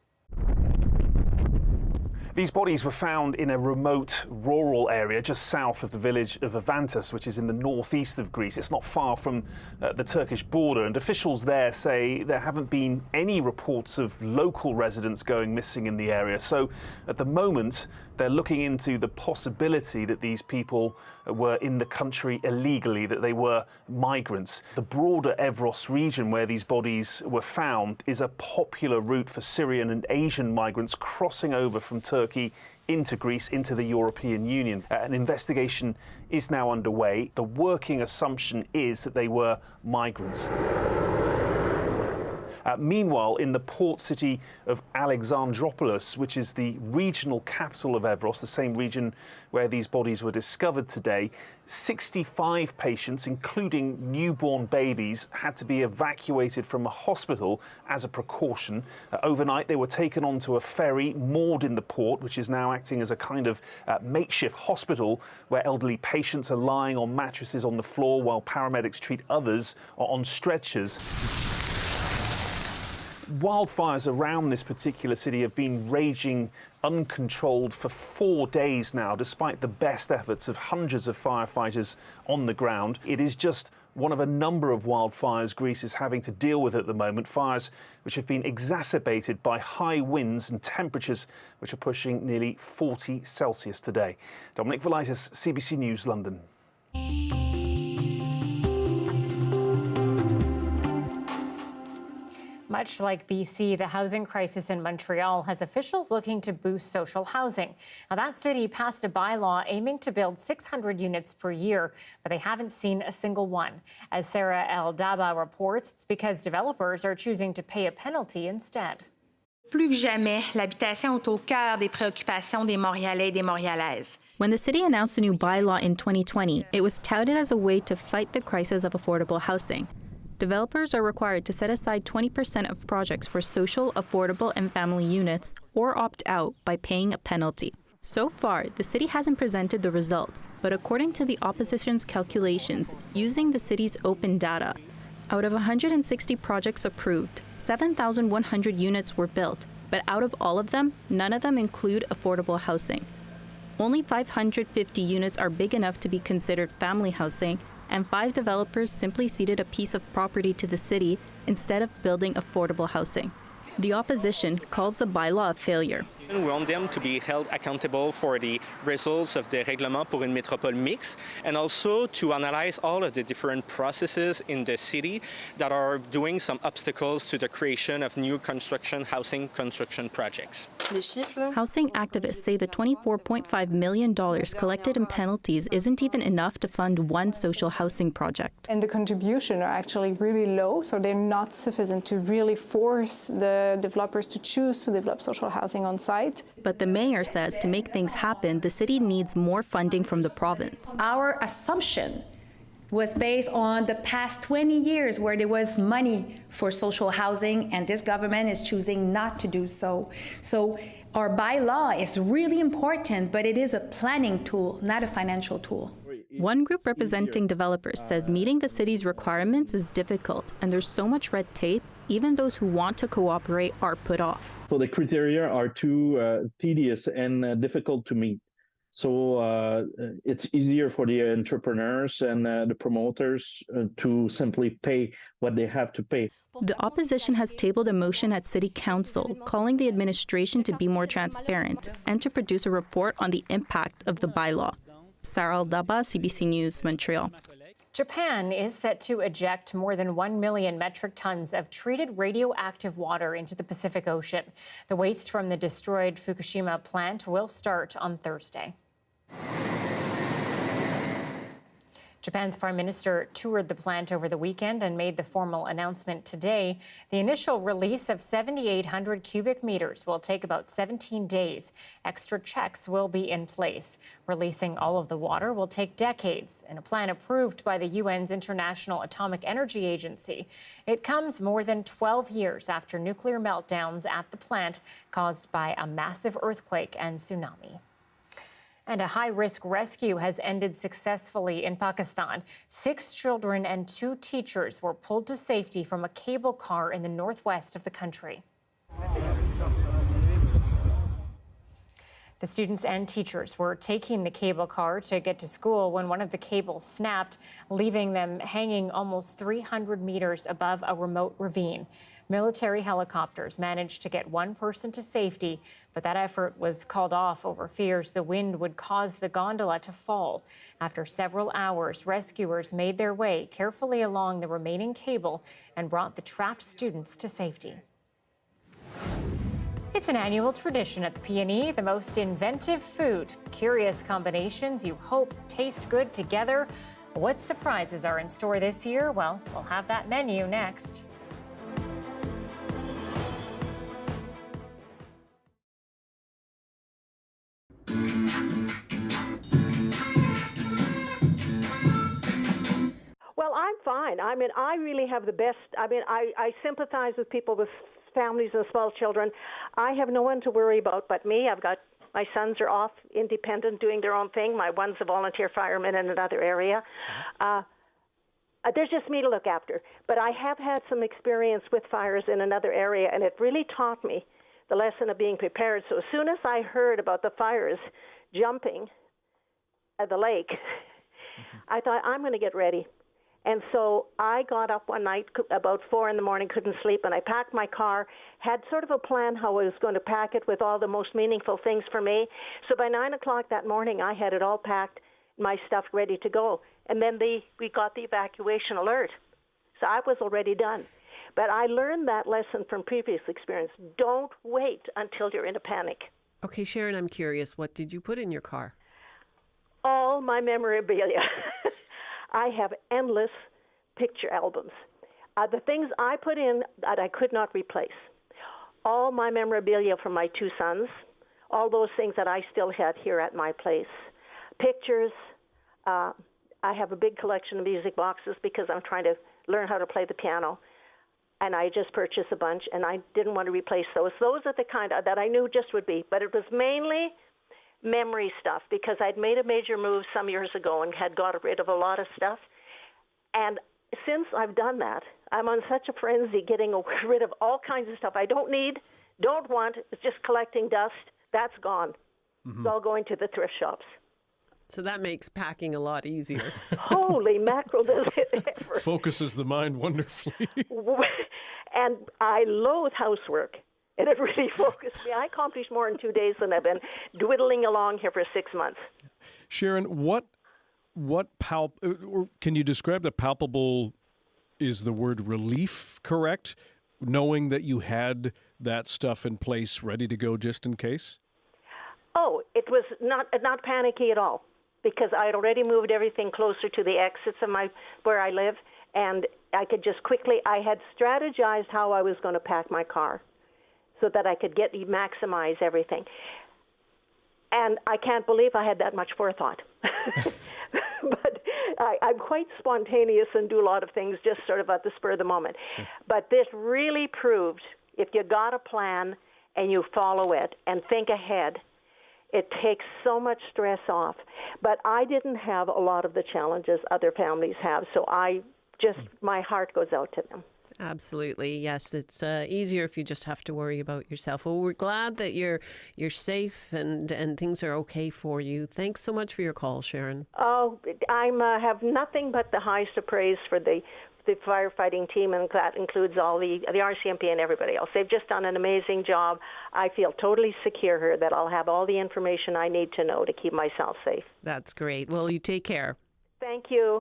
These bodies were found in a remote rural area just south of the village of Avantis, which is in the northeast of Greece. It's not far from the Turkish border, and officials there say there haven't been any reports of local residents going missing in the area. So at the moment, they're looking into the possibility that these people were in the country illegally, that they were migrants. The broader Evros region where these bodies were found is a popular route for Syrian and Asian migrants crossing over from Turkey into Greece, into the European Union. An investigation is now underway. The working assumption is that they were migrants. Meanwhile, in the port city of Alexandroupolis, which is the regional capital of Evros, the same region where these bodies were discovered today, 65 patients, including newborn babies, had to be evacuated from a hospital as a precaution. Overnight, they were taken onto a ferry moored in the port, which is now acting as a kind of makeshift hospital where elderly patients are lying on mattresses on the floor while paramedics treat others on stretchers. Wildfires around this particular city have been raging uncontrolled for 4 days now, despite the best efforts of hundreds of firefighters on the ground. It is just one of a number of wildfires Greece is having to deal with at the moment, fires which have been exacerbated by high winds and temperatures which are pushing nearly 40 Celsius today. Dominic Velitis, CBC News, London. Much like BC, the housing crisis in Montreal has officials looking to boost social housing. Now, that city passed a bylaw aiming to build 600 units per year, but they haven't seen a single one. As Sarah El-Daba reports, it's because developers are choosing to pay a penalty instead. Plus que jamais, l'habitation est au cœur des préoccupations des Montréalais et des Montréalaises. When the city announced a new bylaw in 2020, it was touted as a way to fight the crisis of affordable housing. Developers are required to set aside 20% of projects for social, affordable, and family units, or opt out by paying a penalty. So far, the city hasn't presented the results, but according to the opposition's calculations, using the city's open data, out of 160 projects approved, 7,100 units were built, but out of all of them, none of them include affordable housing. Only 550 units are big enough to be considered family housing, and 5 developers simply ceded a piece of property to the city instead of building affordable housing. The opposition calls the bylaw a failure. We want them to be held accountable for the results of the Règlement pour une métropole mixte, and also to analyze all of the different processes in the city that are doing some obstacles to the creation of new housing construction projects. Housing activists say the $24.5 million collected in penalties isn't even enough to fund one social housing project. And the contributions are actually really low, so they're not sufficient to really force the developers to choose to develop social housing on site. But the mayor says to make things happen, the city needs more funding from the province. Our assumption was based on the past 20 years where there was money for social housing, and this government is choosing not to do so. So our bylaw is really important, but it is a planning tool, not a financial tool. One group representing developers says meeting the city's requirements is difficult, and there's so much red tape, even those who want to cooperate are put off. So the criteria are too tedious and difficult to meet. So it's easier for the entrepreneurs and the promoters to simply pay what they have to pay. The opposition has tabled a motion at City Council calling the administration to be more transparent and to produce a report on the impact of the bylaw. Sarah El-Daba, CBC News, Montreal. Japan is set to eject more than 1 million metric tons of treated radioactive water into the Pacific Ocean. The waste from the destroyed Fukushima plant will start on Thursday. Japan's prime minister toured the plant over the weekend and made the formal announcement today. The initial release of 7,800 cubic meters will take about 17 days. Extra checks will be in place. Releasing all of the water will take decades, and a plan approved by the UN's International Atomic Energy Agency. It comes more than 12 years after nuclear meltdowns at the plant caused by a massive earthquake and tsunami. And a high-risk rescue has ended successfully in Pakistan. 6 children and 2 teachers were pulled to safety from a cable car in the northwest of the country. The students and teachers were taking the cable car to get to school when one of the cables snapped, leaving them hanging almost 300 meters above a remote ravine. Military helicopters managed to get one person to safety, but that effort was called off over fears the wind would cause the gondola to fall. After several hours, rescuers made their way carefully along the remaining cable and brought the trapped students to safety. It's an annual tradition at the P&E, the most inventive food. Curious combinations you hope taste good together. What surprises are in store this year? Well, we'll have that menu next. Well, I'm fine. I mean, I really have the best. I sympathize with people with families and small children. I have no one to worry about but me. My sons are off independent, doing their own thing. My one's a volunteer fireman in another area. There's just me to look after. But I have had some experience with fires in another area, and it really taught me the lesson of being prepared. So as soon as I heard about the fires jumping at the lake, I thought, I'm going to get ready. And so I got up one night about 4 a.m, couldn't sleep, and I packed my car, had sort of a plan how I was going to pack it with all the most meaningful things for me. So by 9 o'clock that morning, I had it all packed, my stuff ready to go. And then we got the evacuation alert. So I was already done. But I learned that lesson from previous experience. Don't wait until you're in a panic. Okay, Sharon, I'm curious. What did you put in your car? All my memorabilia. I have endless picture albums. The things I put in that I could not replace. All my memorabilia from my 2 sons. All those things that I still had here at my place. Pictures. I have a big collection of music boxes because I'm trying to learn how to play the piano. And I just purchased a bunch, and I didn't want to replace those. Those are the kind that I knew just would be. But it was mainly memory stuff because I'd made a major move some years ago and had got rid of a lot of stuff. And since I've done that, I'm on such a frenzy getting rid of all kinds of stuff I don't need, don't want. It's just collecting dust. That's gone. It's all going to the thrift shops. So that makes packing a lot easier. Holy mackerel, does it ever. Focuses the mind wonderfully. And I loathe housework. And it really focused me. I accomplished more in 2 days than I've been dwiddling along here for 6 months. Sharon, can you describe the palpable, is the word relief correct? Knowing that you had that stuff in place ready to go just in case? Oh, it was not panicky at all because I had already moved everything closer to the exits of where I live, and I could just I had strategized how I was going to pack my car so that I could maximize everything. And I can't believe I had that much forethought. But I'm quite spontaneous and do a lot of things just sort of at the spur of the moment. Sure. But this really proved if you got a plan and you follow it and think ahead, it takes so much stress off. But I didn't have a lot of the challenges other families have, so my heart goes out to them. Absolutely, yes. It's easier if you just have to worry about yourself. Well, we're glad that you're safe and things are okay for you. Thanks so much for your call, Sharon. Oh, I have nothing but the highest of praise for the firefighting team, and that includes all the RCMP and everybody else. They've just done an amazing job. I feel totally secure here that I'll have all the information I need to know to keep myself safe. That's great. Well, you take care. Thank you.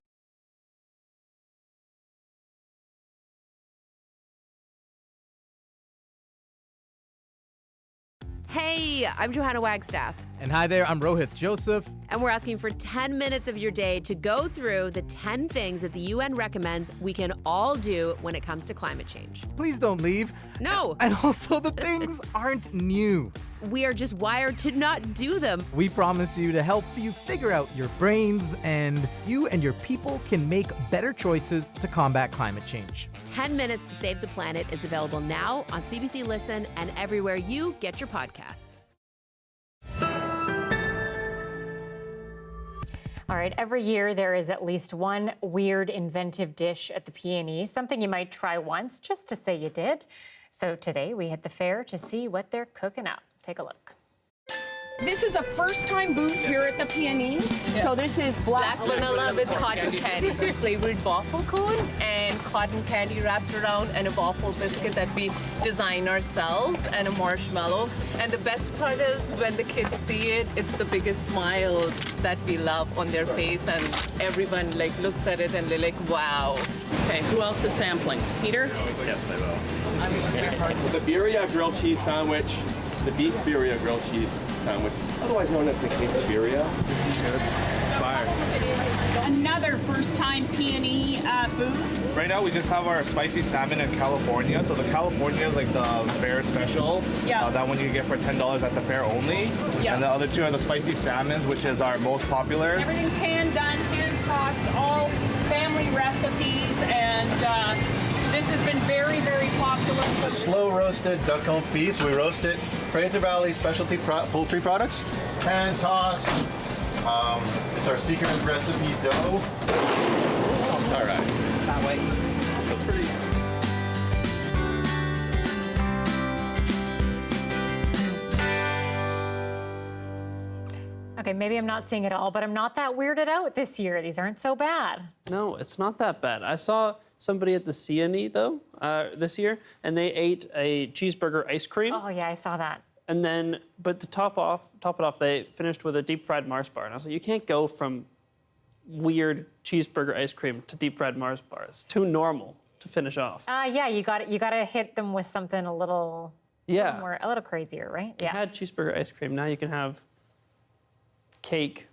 Hey, I'm Johanna Wagstaff. And hi there, I'm Rohit Joseph. And we're asking for 10 minutes of your day to go through the 10 things that the UN recommends we can all do when it comes to climate change. Please don't leave. No. And also, the things aren't new. We are just wired to not do them. We promise you to help you figure out your brains, and you and your people can make better choices to combat climate change. 10 Minutes to Save the Planet is available now on CBC Listen and everywhere you get your podcasts. All right, every year there is at least one weird inventive dish at the P&E, something you might try once just to say you did. So today we hit the fair to see what they're cooking up. Take a look. This is a first-time booth here at the P&E. Yeah. So this is black vanilla with cotton candy, flavored waffle cone, and cotton candy wrapped around, and a waffle biscuit that we design ourselves, and a marshmallow. And the best part is when the kids see it, it's the biggest smile that we love on their face, and everyone looks at it and they're like, wow. Okay, who else is sampling? Peter? Yes, I will. The birria grilled cheese sandwich, the beef birria grilled cheese sandwich, otherwise known as the quesadilla. This is good. It's fire. Another first-time P&E booth. Right now we just have our spicy salmon in California. So the California is like the fair special. Yeah. That one you get for $10 at the fair only. Yeah. And the other two are the spicy salmons, which is our most popular. Everything's hand-done, hand-tossed, all family recipes, and this has been very, very popular. A slow roasted duck confit. We roast it. Fraser Valley specialty poultry products. Hand tossed. It's our secret recipe dough. All right. maybe I'm not seeing it all, but I'm not that weirded out this year. These aren't so bad. No, it's not that bad. I saw somebody at the CNE, though, this year, and they ate a cheeseburger ice cream. Oh, yeah, I saw that. And then, but to top it off, they finished with a deep-fried Mars bar. And I was like, you can't go from weird cheeseburger ice cream to deep-fried Mars bar. It's too normal to finish off. Yeah, you got to hit them with something a little crazier, right? You had cheeseburger ice cream. Now you can have cake,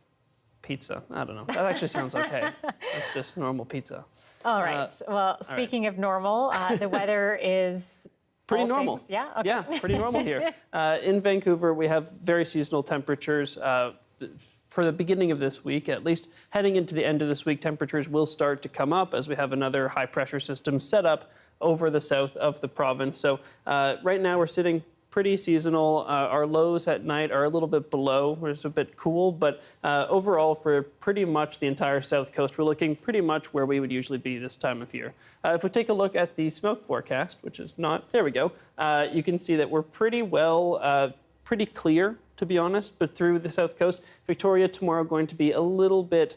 pizza. I don't know. That actually sounds okay. That's just normal pizza. All right. Well, speaking of normal, the weather is pretty normal. Yeah. Okay. Yeah, pretty normal here. In Vancouver, we have very seasonal temperatures. For the beginning of this week, at least heading into the end of this week, temperatures will start to come up as we have another high pressure system set up over the south of the province. So right now we're sitting pretty seasonal. Our lows at night are a little bit below, where it's a bit cool, but overall for pretty much the entire south coast, we're looking pretty much where we would usually be this time of year. If we take a look at the smoke forecast, which is not, there we go, you can see that we're pretty well, pretty clear, to be honest, but through the south coast. Victoria tomorrow going to be a little bit,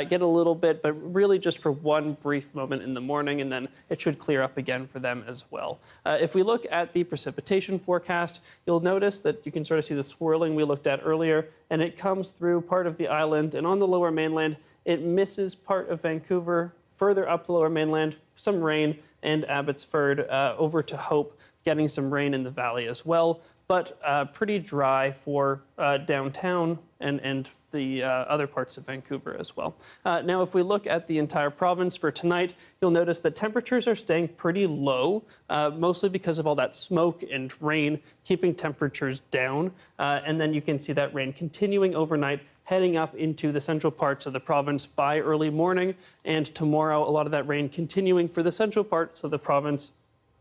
get a little bit, but really just for one brief moment in the morning, and then it should clear up again for them as well. If we look at the precipitation forecast, you'll notice that you can sort of see the swirling we looked at earlier, and it comes through part of the island, and on the lower mainland, it misses part of Vancouver, further up the lower mainland, some rain, and Abbotsford over to Hope, getting some rain in the valley as well, but pretty dry for downtown and the other parts of Vancouver as well. Now, if we look at the entire province for tonight, you'll notice that temperatures are staying pretty low, mostly because of all that smoke and rain keeping temperatures down. And then you can see that rain continuing overnight, heading up into the central parts of the province by early morning. And tomorrow, a lot of that rain continuing for the central parts of the province.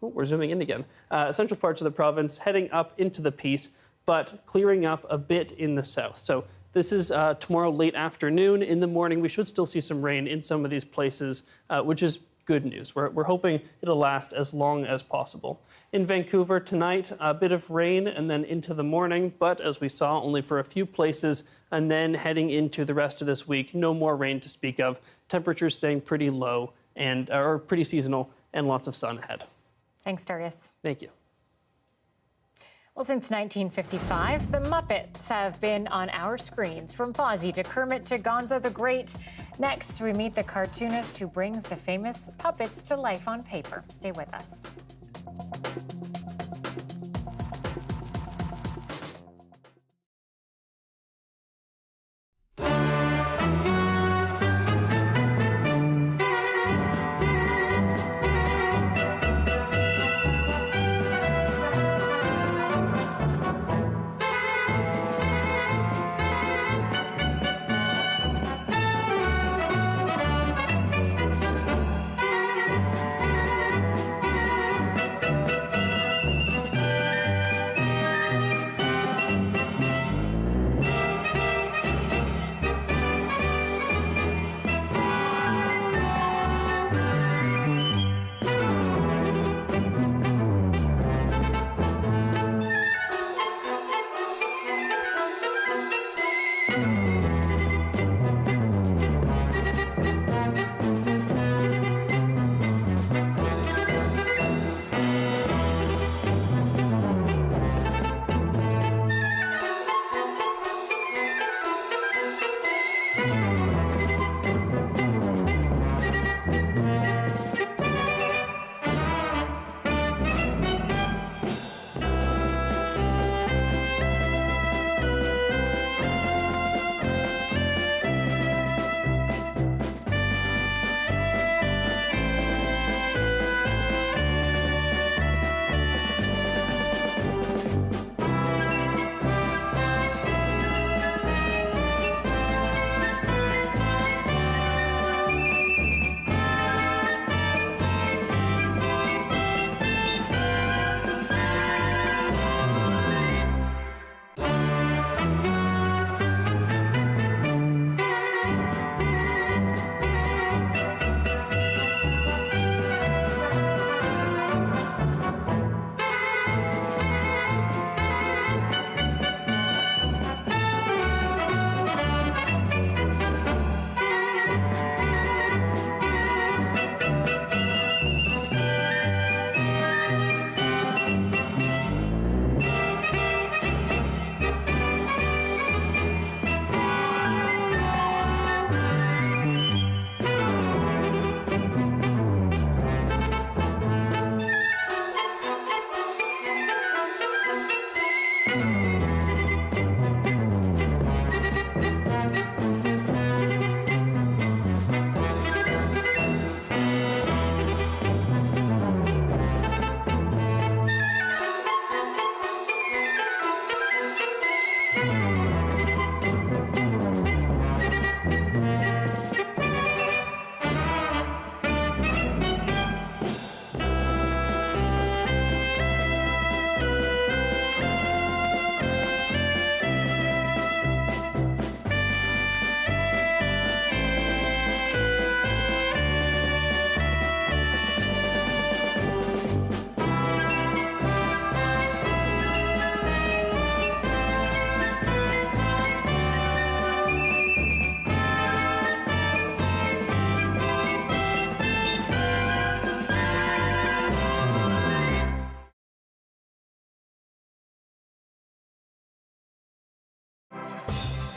Oh, we're zooming in again. Central parts of the province heading up into the Peace, but clearing up a bit in the south. So this is tomorrow late afternoon. In the morning, we should still see some rain in some of these places, which is good news. We're hoping it'll last as long as possible. In Vancouver tonight, a bit of rain and then into the morning, but as we saw, only for a few places. And then heading into the rest of this week, no more rain to speak of. Temperatures staying pretty low or pretty seasonal, and lots of sun ahead. Thanks, Darius. Thank you. Well, since 1955, the Muppets have been on our screens, from Fozzie to Kermit to Gonzo the Great. Next, we meet the cartoonist who brings the famous puppets to life on paper. Stay with us.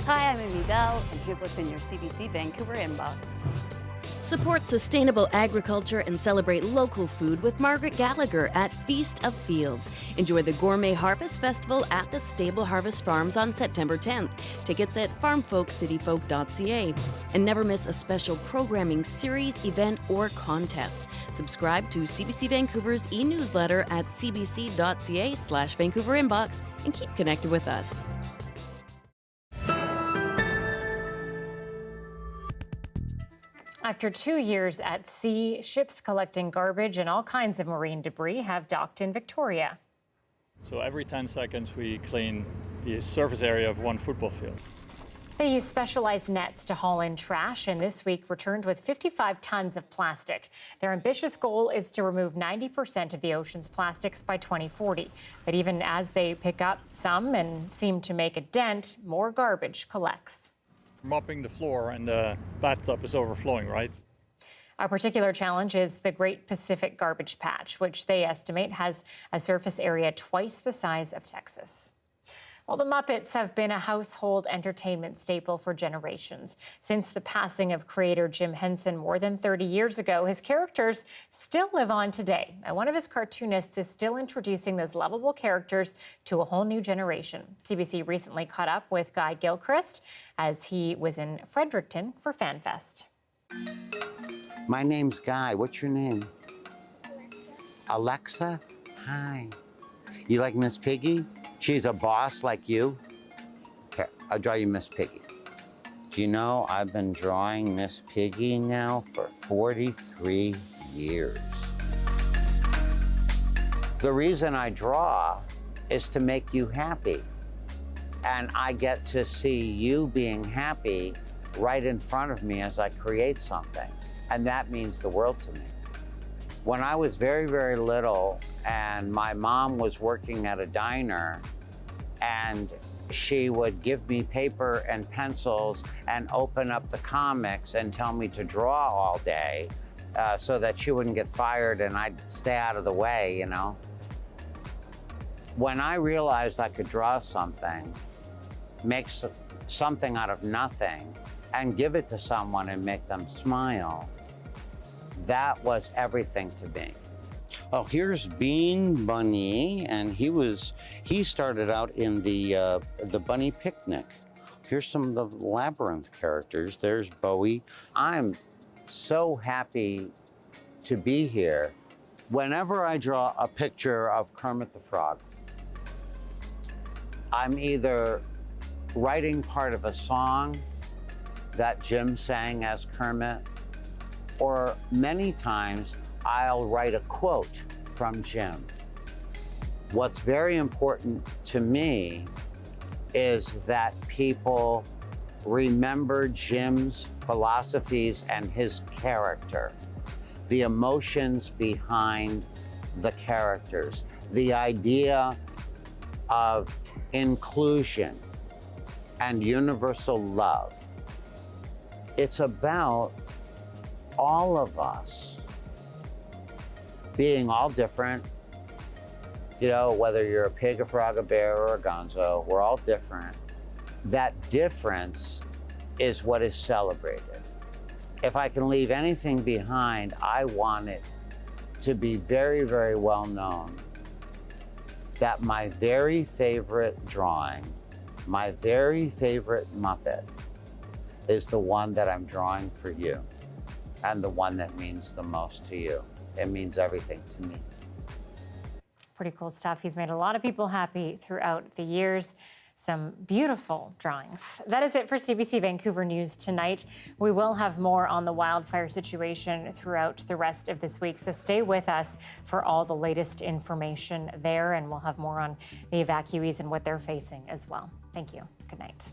Hi, I'm Anita, and here's what's in your CBC Vancouver inbox. Support sustainable agriculture and celebrate local food with Margaret Gallagher at Feast of Fields. Enjoy the Gourmet Harvest Festival at the Stable Harvest Farms on September 10th. Tickets at farmfolkcityfolk.ca. And never miss a special programming series, event, or contest. Subscribe to CBC Vancouver's e-newsletter at cbc.ca/Vancouver inbox and keep connected with us. After 2 years at sea, ships collecting garbage and all kinds of marine debris have docked in Victoria. So every 10 seconds we clean the surface area of one football field. They use specialized nets to haul in trash and this week returned with 55 tons of plastic. Their ambitious goal is to remove 90% of the ocean's plastics by 2040. But even as they pick up some and seem to make a dent, more garbage collects. Mopping the floor and the bathtub is overflowing, right? A particular challenge is the Great Pacific Garbage Patch, which they estimate has a surface area twice the size of Texas. Well, the Muppets have been a household entertainment staple for generations. Since the passing of creator Jim Henson more than 30 years ago, his characters still live on today. And one of his cartoonists is still introducing those lovable characters to a whole new generation. CBC recently caught up with Guy Gilchrist as he was in Fredericton for FanFest. My name's Guy. What's your name? Alexa? Hi. You like Miss Piggy? She's a boss like you? Okay, I'll draw you Miss Piggy. Do you know I've been drawing Miss Piggy now for 43 years? The reason I draw is to make you happy. And I get to see you being happy right in front of me as I create something. And that means the world to me. When I was very, very little and my mom was working at a diner and she would give me paper and pencils and open up the comics and tell me to draw all day so that she wouldn't get fired and I'd stay out of the way, you know. When I realized I could draw something, make something out of nothing and give it to someone and make them smile, that was everything to me. Oh, here's Bean Bunny, and he started out in the Bunny Picnic. Here's some of the Labyrinth characters. There's Bowie. I'm so happy to be here. Whenever I draw a picture of Kermit the Frog, I'm either writing part of a song that Jim sang as Kermit, or many times I'll write a quote from Jim. What's very important to me is that people remember Jim's philosophies and his character, the emotions behind the characters, the idea of inclusion and universal love. It's about all of us being all different, you know, whether you're a pig, a frog, a bear, or a gonzo, we're all different. That difference is what is celebrated. If I can leave anything behind, I want it to be very, very well known that my very favorite drawing, my very favorite Muppet, is the one that I'm drawing for you, and the one that means the most to you. It means everything to me. Pretty cool stuff. He's made a lot of people happy throughout the years. Some beautiful drawings. That is it for CBC Vancouver News tonight. We will have more on the wildfire situation throughout the rest of this week, so stay with us for all the latest information there, and we'll have more on the evacuees and what they're facing as well. Thank you. Good night.